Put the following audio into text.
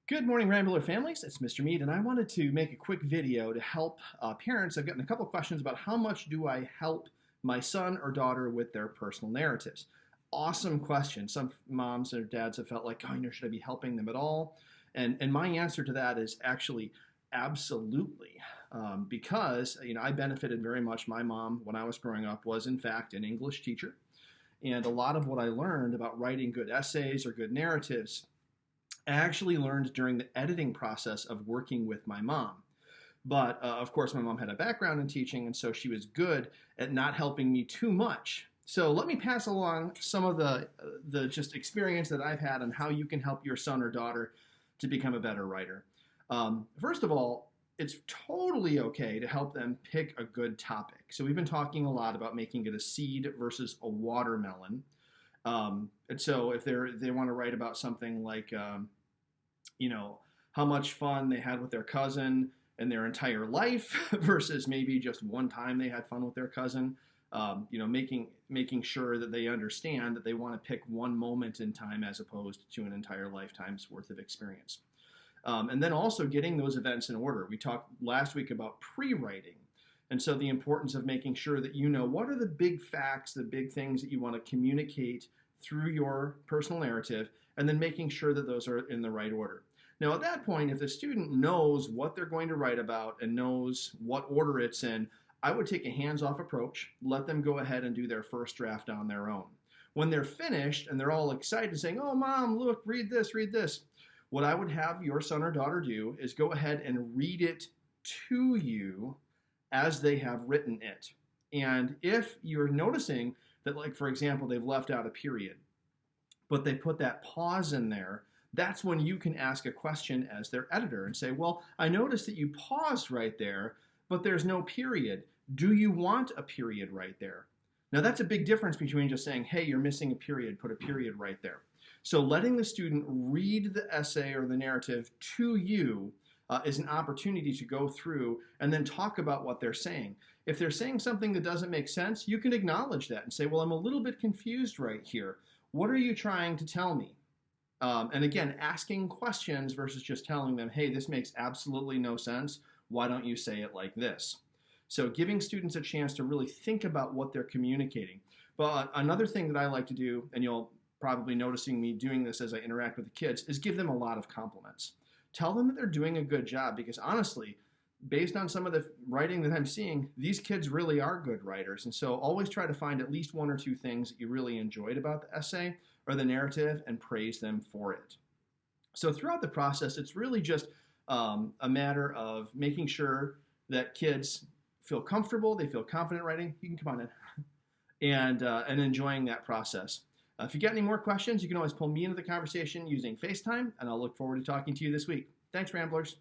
Good morning, Rambler families. It's Mr. Mead, and I wanted to make a quick video to help parents. I've gotten a couple of questions about how much do I help my son or daughter with their personal narratives. Awesome question. Some moms or dads have felt like, should I be helping them at all? And my answer to that is actually absolutely, because I benefited very much. My mom, when I was growing up, was in fact an English teacher, and a lot of what I learned about writing good essays or good narratives I actually learned during the editing process of working with my mom. But of course, my mom had a background in teaching, and so she was good at not helping me too much. So let me pass along some of the just experience that I've had on how you can help your son or daughter to become a better writer. First of all, it's totally okay to help them pick a good topic. So we've been talking a lot about making it a seed versus a watermelon. And so if they want to write about something like how much fun they had with their cousin in their entire life versus maybe just one time they had fun with their cousin. Making sure that they understand that they want to pick one moment in time as opposed to an entire lifetime's worth of experience. And then also getting those events in order. We talked last week about pre-writing. And so the importance of making sure that you know what are the big facts, the big things that you want to communicate through your personal narrative, and then making sure that those are in the right order. Now, at that point, if the student knows what they're going to write about and knows what order it's in, I would take a hands-off approach, let them go ahead and do their first draft on their own. When they're finished and they're all excited saying, "Oh, Mom, look, read this, what I would have your son or daughter do is go ahead and read it to you as they have written it. And if you're noticing that, like, for example, they've left out a period, but they put that pause in there, that's when you can ask a question as their editor and say, well, I noticed that you paused right there, but there's no period. Do you want a period right there? Now, that's a big difference between just saying, hey, you're missing a period, put a period right there. So letting the student read the essay or the narrative to you is an opportunity to go through and then talk about what they're saying. If they're saying something that doesn't make sense, you can acknowledge that and say, well, I'm a little bit confused right here. What are you trying to tell me? And again, asking questions versus just telling them, hey, this makes absolutely no sense. Why don't you say it like this? So giving students a chance to really think about what they're communicating. But another thing that I like to do, and you'll probably noticing me doing this as I interact with the kids, is give them a lot of compliments. Tell them that they're doing a good job, because honestly, based on some of the writing that I'm seeing, these kids really are good writers. And so always try to find at least one or two things that you really enjoyed about the essay or the narrative and praise them for it. So throughout the process, it's really just a matter of making sure that kids feel comfortable, they feel confident writing. You can come on in. And enjoying that process. If you got any more questions, you can always pull me into the conversation using FaceTime, and I'll look forward to talking to you this week. Thanks, Ramblers.